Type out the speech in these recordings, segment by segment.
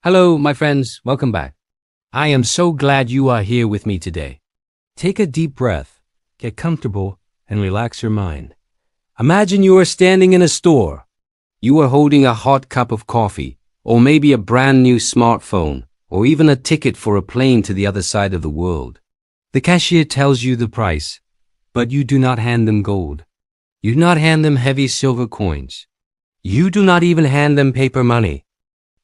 Hello, my friends. Welcome back. I am so glad you are here with me today. Take a deep breath, get comfortable, and relax your mind. Imagine you are standing in a store. You are holding a hot cup of coffee, or maybe a brand new smartphone, or even a ticket for a plane to the other side of the world. The cashier tells you the price, but you do not hand them gold. You do not hand them heavy silver coins. You do not even hand them paper money.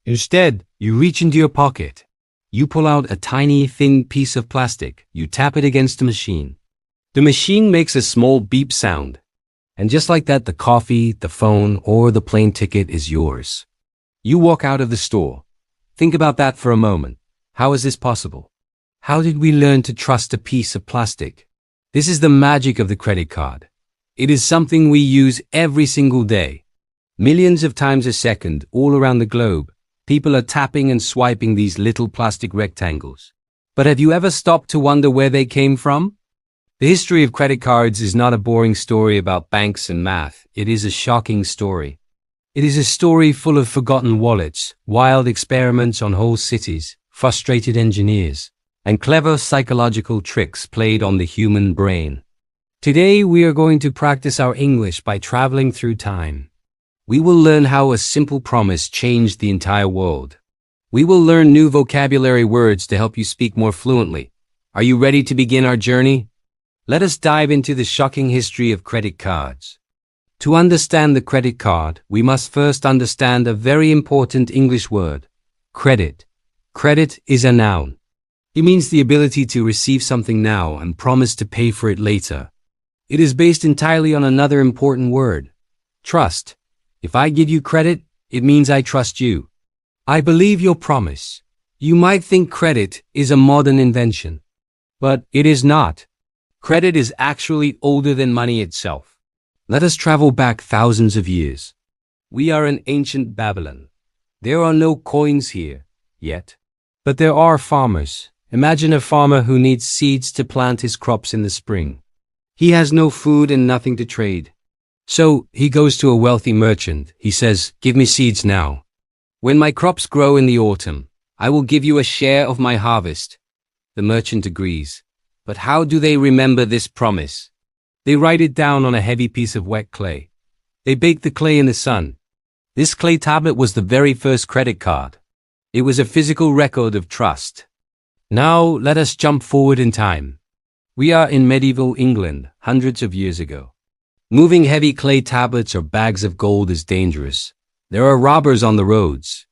Instead, you reach into your pocket. You pull out a tiny, thin piece of plastic. You tap it against the machine. The machine makes a small beep sound. And just like that, the coffee, the phone, or the plane ticket is yours. You walk out of the store. Think about that for a moment. How is this possible? How did we learn to trust a piece of plastic? This is the magic of the credit card. It is something we use every single day. Millions of times a second, all around the globe, people are tapping and swiping these little plastic rectangles. But have you ever stopped to wonder where they came from? The history of credit cards is not a boring story about banks and math. It is a shocking story. It is a story full of forgotten wallets, wild experiments on whole cities, frustrated engineers, and clever psychological tricks played on the human brain. Today we are going to practice our English by traveling through time. We will learn how a simple promise changed the entire world. We will learn new vocabulary words to help you speak more fluently. Are you ready to begin our journey? Let us dive into the shocking history of credit cards. To understand the credit card, we must first understand a very important English word, credit. Credit is a noun. It means the ability to receive something now and promise to pay for it later. It is based entirely on another important word, trust. If I give you credit, it means I trust you. I believe your promise. You might think credit is a modern invention, but it is not. Credit is actually older than money itself. Let us travel back thousands of years. We are in ancient Babylon. There are no coins here yet, but there are farmers. Imagine a farmer who needs seeds to plant his crops in the spring. He has no food and nothing to trade. So he goes to a wealthy merchant. He says, "Give me seeds now. When my crops grow in the autumn, I will give you a share of my harvest." The merchant agrees. But how do they remember this promise? They write it down on a heavy piece of wet clay. They bake the clay in the sun. This clay tablet was the very first credit card. It was a physical record of trust. Now let us jump forward in time. We are in medieval England, hundreds of years ago. Moving heavy clay tablets or bags of gold is dangerous. There are robbers on the roads.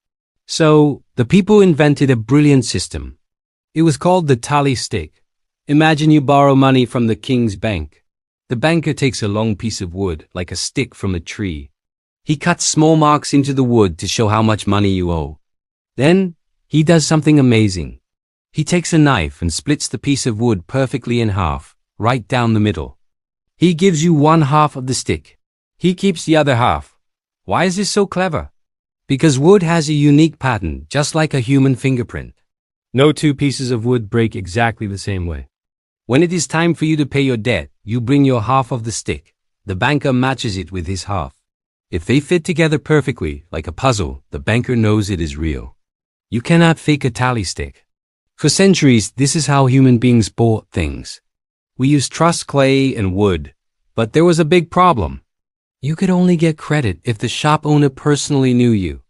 So, the people invented a brilliant system. It was called the tally stick. Imagine you borrow money from the king's bank. The banker takes a long piece of wood, like a stick from a tree. He cuts small marks into the wood to show how much money you owe. Then, he does something amazing. He takes a knife and splits the piece of wood perfectly in half, right down the middle. He gives you one half of the stick. He keeps the other half. Why is this so clever? Because wood has a unique pattern, just like a human fingerprint. No two pieces of wood break exactly the same way. When it is time for you to pay your debt, you bring your half of the stick. The banker matches it with his half. If they fit together perfectly, like a puzzle, the banker knows it is real. You cannot fake a tally stick. For centuries, this is how human beings bought things. We used truss clay and wood, but there was a big problem. You could only get credit if the shop owner personally knew you.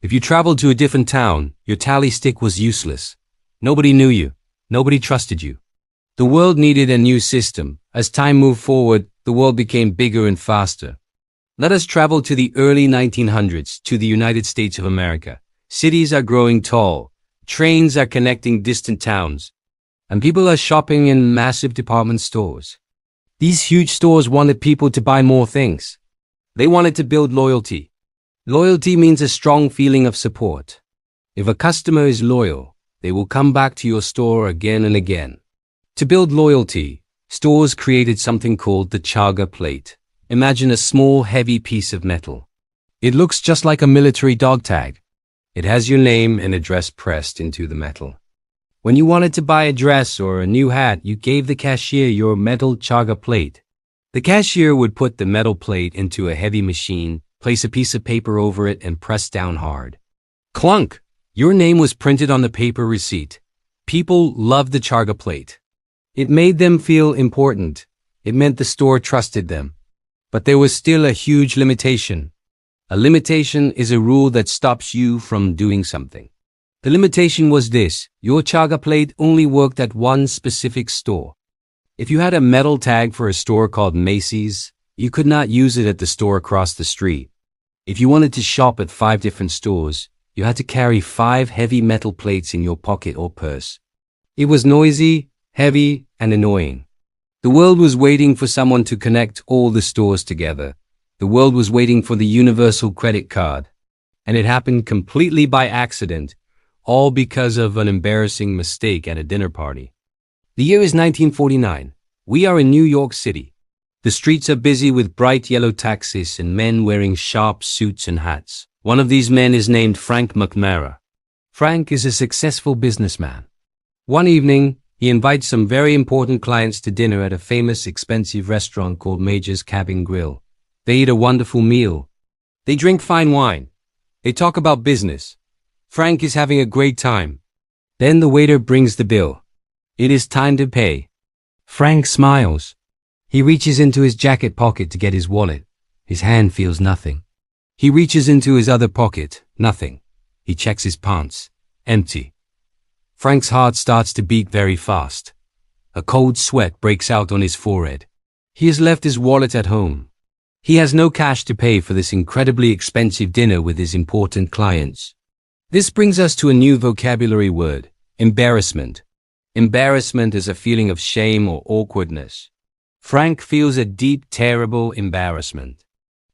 If you traveled to a different town, your tally stick was useless. Nobody knew you. Nobody trusted you. The world needed a new system. As time moved forward, the world became bigger and faster. Let us travel to the early 1900s, to the United States of America. Cities are growing tall. Trains are connecting distant towns. And people are shopping in massive department stores. These huge stores wanted people to buy more things. They wanted to build loyalty. Loyalty means a strong feeling of support. If a customer is loyal, they will come back to your store again and again. To build loyalty, stores created something called the chaga plate. Imagine a small, heavy piece of metal. It looks just like a military dog tag. It has your name and address pressed into the metal. When you wanted to buy a dress or a new hat, you gave the cashier your metal chaga plate. The cashier would put the metal plate into a heavy machine, place a piece of paper over it, and press down hard. Clunk! Your name was printed on the paper receipt. People loved the charga plate. It made them feel important. It meant the store trusted them. But there was still a huge limitation. A limitation is a rule that stops you from doing something. The limitation was this: your charga plate only worked at one specific store. If you had a metal tag for a store called Macy's, you could not use it at the store across the street. If you wanted to shop at 5 different stores, you had to carry 5 heavy metal plates in your pocket or purse. It was noisy, heavy, and annoying. The world was waiting for someone to connect all the stores together. The world was waiting for the universal credit card. And it happened completely by accident, all because of an embarrassing mistake at a dinner party. The year is 1949. We are in New York City. The streets are busy with bright yellow taxis and men wearing sharp suits and hats. One of these men is named Frank McNamara. Frank is a successful businessman. One evening, he invites some very important clients to dinner at a famous, expensive restaurant called Major's Cabin Grill. They eat a wonderful meal. They drink fine wine. They talk about business. Frank is having a great time. Then the waiter brings the bill. It is time to pay. Frank smiles. He reaches into his jacket pocket to get his wallet. His hand feels nothing. He reaches into his other pocket. Nothing. He checks his pants. Empty. Frank's heart starts to beat very fast. A cold sweat breaks out on his forehead. He has left his wallet at home. He has no cash to pay for this incredibly expensive dinner with his important clients. This brings us to a new vocabulary word: embarrassment. Embarrassment is a feeling of shame or awkwardness. Frank feels a deep, terrible embarrassment.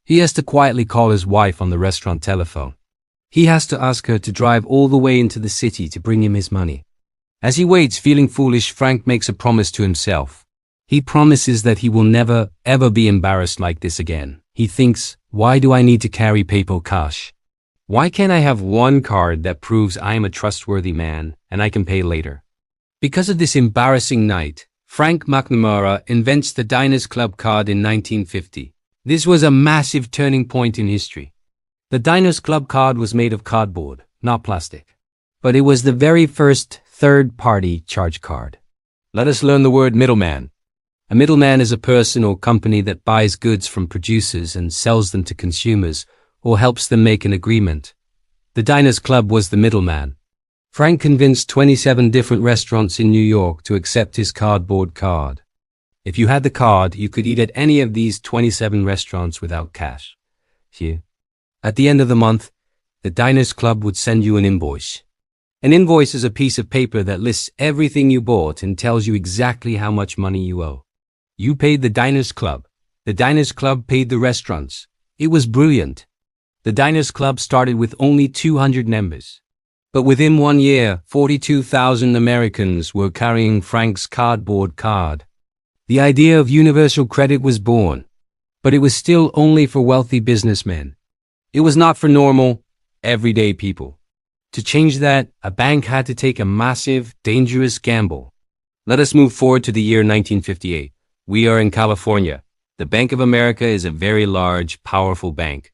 He has to quietly call his wife on the restaurant telephone. He has to ask her to drive all the way into the city to bring him his money. As he waits, feeling foolish, Frank makes a promise to himself. He promises that he will never, ever be embarrassed like this again. He thinks, why do I need to carry paper cash? Why can't I have one card that proves I am a trustworthy man and I can pay later? Because of this embarrassing night, Frank McNamara invents the Diners Club card in 1950. This was a massive turning point in history. The Diners Club card was made of cardboard, not plastic. But it was the very first third-party charge card. Let us learn the word middleman. A middleman is a person or company that buys goods from producers and sells them to consumers or helps them make an agreement. The Diners Club was the middleman. Frank convinced 27 different restaurants in New York to accept his cardboard card. If you had the card, you could eat at any of these 27 restaurants without cash. Here. At the end of the month, the Diners Club would send you an invoice. An invoice is a piece of paper that lists everything you bought and tells you exactly how much money you owe. You paid the Diners Club. The Diners Club paid the restaurants. It was brilliant. The Diners Club started with only 200 members. But within 1 year, 42,000 Americans were carrying Frank's cardboard card. The idea of universal credit was born, but it was still only for wealthy businessmen. It was not for normal, everyday people. To change that, a bank had to take a massive, dangerous gamble. Let us move forward to the year 1958. We are in California. The Bank of America is a very large, powerful bank.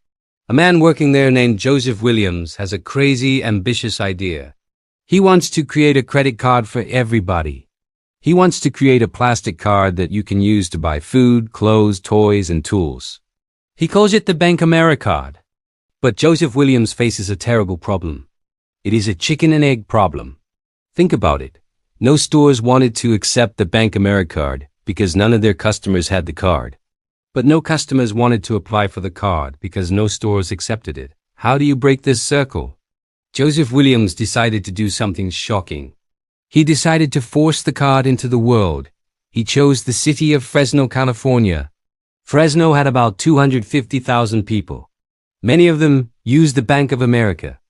A man working there named Joseph Williams has a crazy, ambitious idea. He wants to create a credit card for everybody. He wants to create a plastic card that you can use to buy food, clothes, toys, and tools. He calls it the Bank America card. But Joseph Williams faces a terrible problem. It is a chicken and egg problem. Think about it. No stores wanted to accept the Bank America card because none of their customers had the card. But no customers wanted to apply for the card because no stores accepted it. How do you break this circle? Joseph Williams decided to do something shocking. He decided to force the card into the world. He chose the city of Fresno, California. Fresno had about 250,000 people. Many of them used the Bank of America.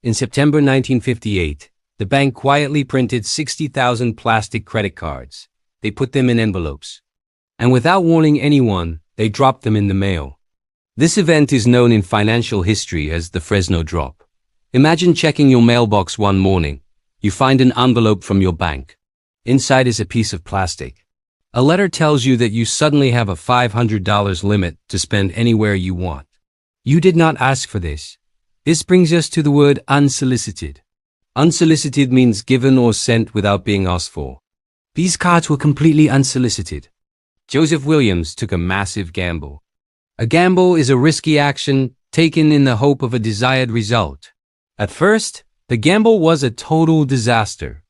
In September 1958, the bank quietly printed 60,000 plastic credit cards. They put them in envelopes. And without warning anyone, they dropped them in the mail. This event is known in financial history as the Fresno Drop. Imagine checking your mailbox one morning. You find an envelope from your bank. Inside is a piece of plastic. A letter tells you that you suddenly have a $500 limit to spend anywhere you want. You did not ask for this. This brings us to the word unsolicited. Unsolicited means given or sent without being asked for. These cards were completely unsolicited. Joseph Williams took a massive gamble. A gamble is a risky action taken in the hope of a desired result. At first, the gamble was a total disaster.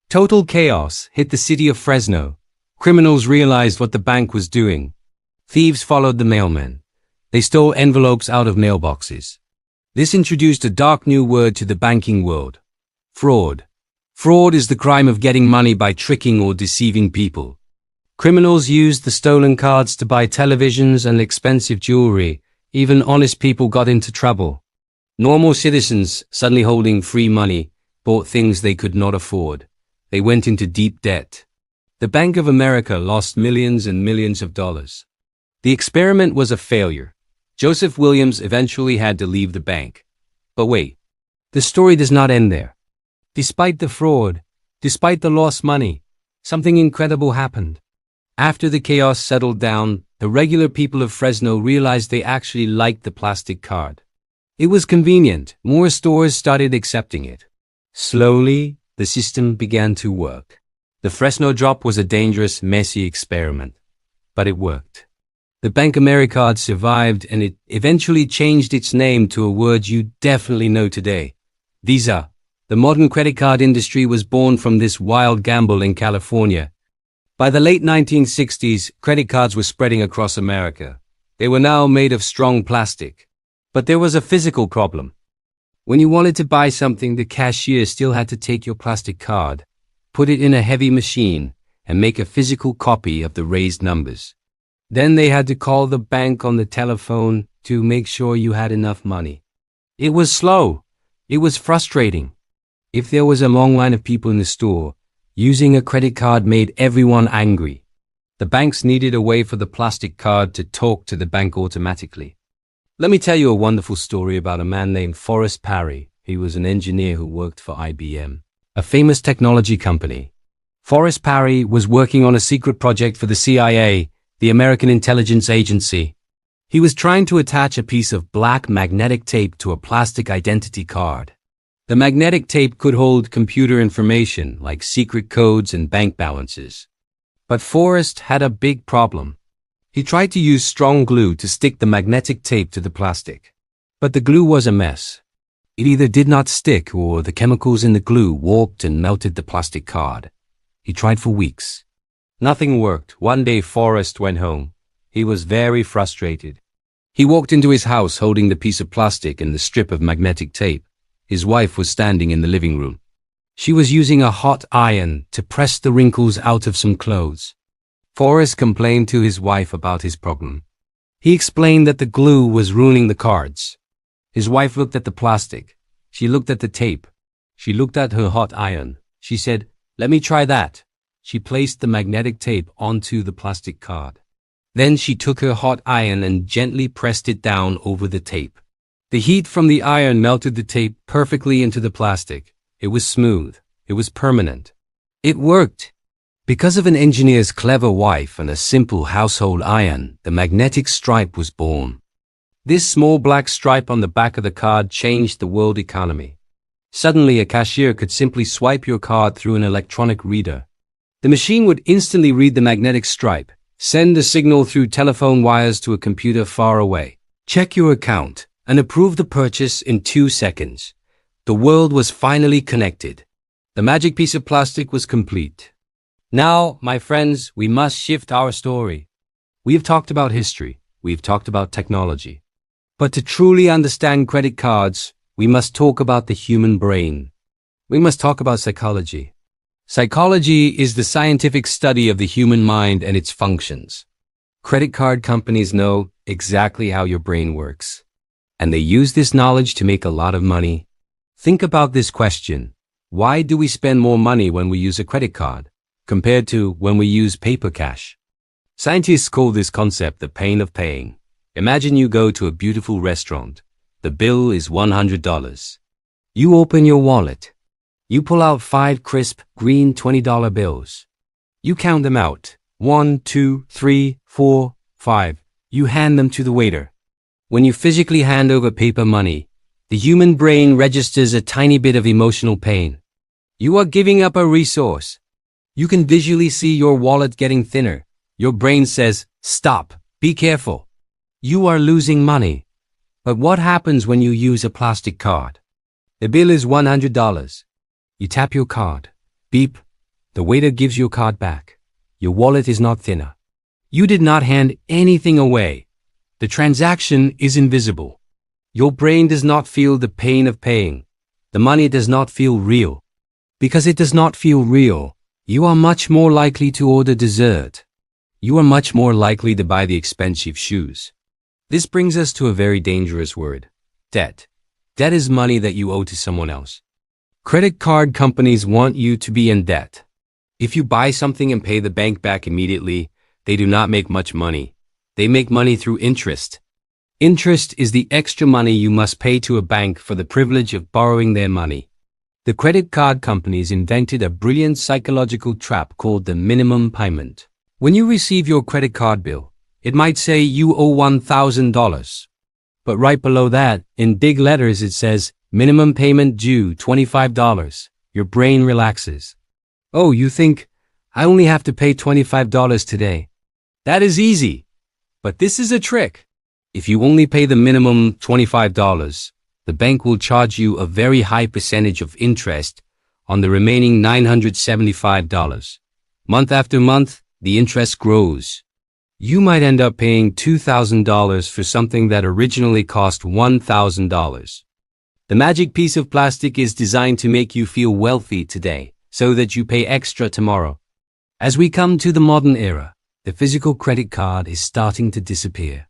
Total chaos hit the city of Fresno. Criminals realized what the bank was doing. Thieves followed the mailman. They stole envelopes out of mailboxes. This introduced a dark new word to the banking world: fraud. Fraud is the crime of getting money by tricking or deceiving people. Criminals used the stolen cards to buy televisions and expensive jewelry. Even honest people got into trouble. Normal citizens, suddenly holding free money, bought things they could not afford. They went into deep debt. The Bank of America lost millions and millions of dollars. The experiment was a failure. Joseph Williams eventually had to leave the bank. But wait, the story does not end there. Despite the fraud, despite the lost money, something incredible happened. After the chaos settled down, the regular people of Fresno realized they actually liked the plastic card. It was convenient. More stores started accepting it. Slowly, the system began to work. The Fresno Drop was a dangerous, messy experiment, but it worked. The Bank Americard survived, and it eventually changed its name to a word you definitely know today: Visa. The modern credit card industry was born from this wild gamble in California. By the late 1960s, credit cards were spreading across America. They were now made of strong plastic. But there was a physical problem. When you wanted to buy something, the cashier still had to take your plastic card, put it in a heavy machine, and make a physical copy of the raised numbers. Then they had to call the bank on the telephone to make sure you had enough money. It was slow. It was frustrating. If there was a long line of people in the store, using a credit card made everyone angry. The banks needed a way for the plastic card to talk to the bank automatically. Let me tell you a wonderful story about a man named Forrest Parry. He was an engineer who worked for IBM, a famous technology company. Forrest Parry was working on a secret project for the CIA, the American Intelligence Agency. He was trying to attach a piece of black magnetic tape to a plastic identity card. The magnetic tape could hold computer information like secret codes and bank balances. But Forrest had a big problem. He tried to use strong glue to stick the magnetic tape to the plastic. But the glue was a mess. It either did not stick or the chemicals in the glue warped and melted the plastic card. He tried for weeks. Nothing worked. One day Forrest went home. He was very frustrated. He walked into his house holding the piece of plastic and the strip of magnetic tape. His wife was standing in the living room. She was using a hot iron to press the wrinkles out of some clothes. Forrest complained to his wife about his problem. He explained that the glue was ruining the cards. His wife looked at the plastic. She looked at the tape. She looked at her hot iron. She said, "Let me try that." She placed the magnetic tape onto the plastic card. Then she took her hot iron and gently pressed it down over the tape. The heat from the iron melted the tape perfectly into the plastic. It was smooth. It was permanent. It worked. Because of an engineer's clever wife and a simple household iron, the magnetic stripe was born. This small black stripe on the back of the card changed the world economy. Suddenly, a cashier could simply swipe your card through an electronic reader. The machine would instantly read the magnetic stripe, send a signal through telephone wires to a computer far away, check your account, and approve the purchase in 2 seconds. The world was finally connected. The magic piece of plastic was complete. Now, my friends, we must shift our story. We have talked about history. We've talked about technology. But to truly understand credit cards, we must talk about the human brain. We must talk about psychology. Psychology is the scientific study of the human mind and its functions. Credit card companies know exactly how your brain works. And they use this knowledge to make a lot of money. Think about this question. Why do we spend more money when we use a credit card compared to when we use paper cash? Scientists call this concept the pain of paying. Imagine you go to a beautiful restaurant. The bill is $100. You open your wallet. You pull out 5 crisp, green $20 bills. You count them out. 1, 2, 3, 4, 5. You hand them to the waiter. When you physically hand over paper money, The human brain registers a tiny bit of emotional pain. You are giving up a resource. You can visually see your wallet getting thinner. Your brain says, "Stop, be careful." You are losing money. But what happens when you use a plastic card? The bill is $100. You tap your card. Beep. The waiter gives your card back. Your wallet is not thinner. You did not hand anything away. The transaction is invisible. Your brain does not feel the pain of paying. The money does not feel real. Because it does not feel real, you are much more likely to order dessert. You are much more likely to buy the expensive shoes. This brings us to a very dangerous word: debt. Debt is money that you owe to someone else. Credit card companies want you to be in debt. If you buy something and pay the bank back immediately, they do not make much money. They make money through interest. Interest is the extra money you must pay to a bank for the privilege of borrowing their money. The credit card companies invented a brilliant psychological trap called the minimum payment. When you receive your credit card bill, it might say you owe $1,000. But right below that, in big letters, it says, minimum payment due $25. Your brain relaxes. Oh, you think, I only have to pay $25 today. That is easy. But this is a trick. If you only pay the minimum $25, the bank will charge you a very high percentage of interest on the remaining $975. Month after month, the interest grows. You might end up paying $2,000 for something that originally cost $1,000. The magic piece of plastic is designed to make you feel wealthy today, so that you pay extra tomorrow. As we come to the modern era, the physical credit card is starting to disappear.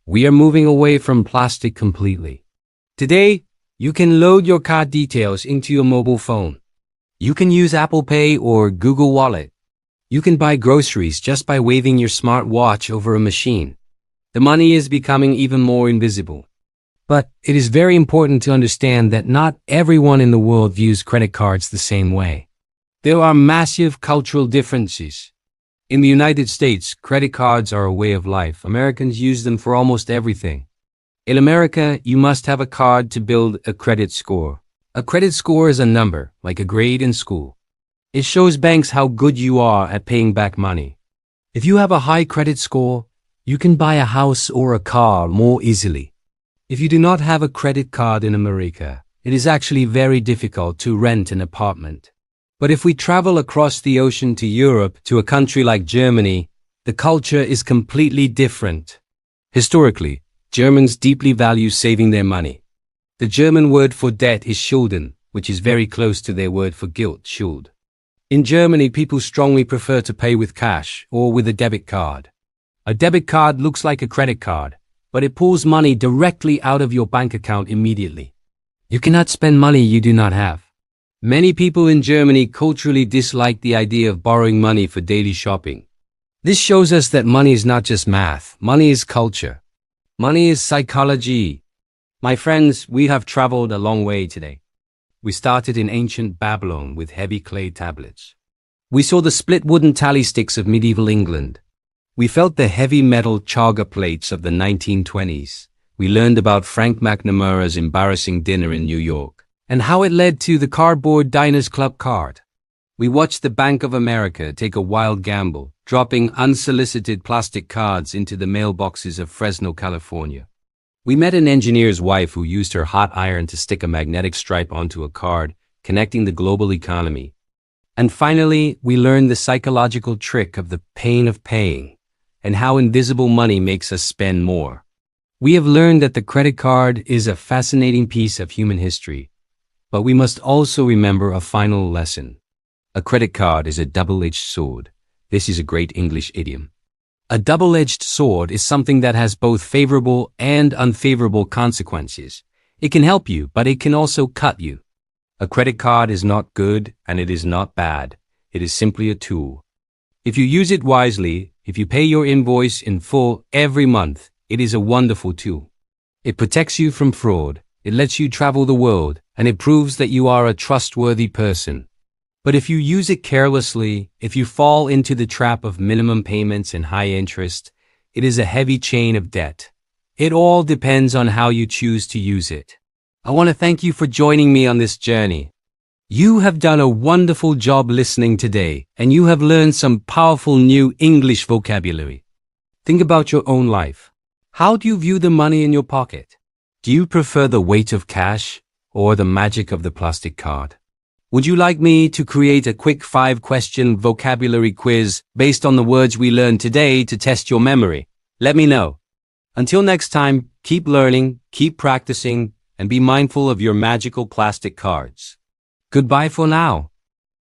We are moving away from plastic completely. Today, you can load your card details into your mobile phone. You can use Apple Pay or Google Wallet. You can buy groceries just by waving your smart watch over a machine. The money is becoming even more invisible. But it is very important to understand that not everyone in the world views credit cards the same way. There are massive cultural differences. In the United States, credit cards are a way of life. Americans use them for almost everything. In America, you must have a card to build a credit score. A credit score is a number, like a grade in school. It shows banks how good you are at paying back money. If you have a high credit score, you can buy a house or a car more easily. If you do not have a credit card in America, it is actually very difficult to rent an apartment. But if we travel across the ocean to Europe, to a country like Germany, the culture is completely different. Historically, Germans deeply value saving their money. The German word for debt is Schulden, which is very close to their word for guilt, Schuld. In Germany, people strongly prefer to pay with cash or with a debit card. A debit card looks like a credit card, but it pulls money directly out of your bank account immediately. You cannot spend money you do not have. Many people in Germany culturally dislike the idea of borrowing money for daily shopping. This shows us that money is not just math, money is culture. Money is psychology. My friends, we have traveled a long way today. We started in ancient Babylon with heavy clay tablets. We saw the split wooden tally sticks of medieval England. We felt the heavy metal chaga plates of the 1920s. We learned about Frank McNamara's embarrassing dinner in New York, and how it led to the cardboard Diners Club card. We watched the Bank of America take a wild gamble, dropping unsolicited plastic cards into the mailboxes of Fresno, California. We met an engineer's wife who used her hot iron to stick a magnetic stripe onto a card, connecting the global economy. And finally, we learned the psychological trick of the pain of paying, and how invisible money makes us spend more. We have learned that the credit card is a fascinating piece of human history. But we must also remember a final lesson. A credit card is a double-edged sword. This is a great English idiom. A double-edged sword is something that has both favorable and unfavorable consequences. It can help you, but it can also cut you. A credit card is not good and it is not bad. It is simply a tool. If you use it wisely, if you pay your invoice in full every month, it is a wonderful tool. It protects you from fraud. It lets you travel the world, and it proves that you are a trustworthy person. But if you use it carelessly, if you fall into the trap of minimum payments and high interest, it is a heavy chain of debt. It all depends on how you choose to use it. I want to thank you for joining me on this journey. You have done a wonderful job listening today, and you have learned some powerful new English vocabulary. Think about your own life. How do you view the money in your pocket? Do you prefer the weight of cash or the magic of the plastic card? Would you like me to create a quick 5-question vocabulary quiz based on the words we learned today to test your memory? Let me know. Until next time, keep learning, keep practicing, and be mindful of your magical plastic cards. Goodbye for now.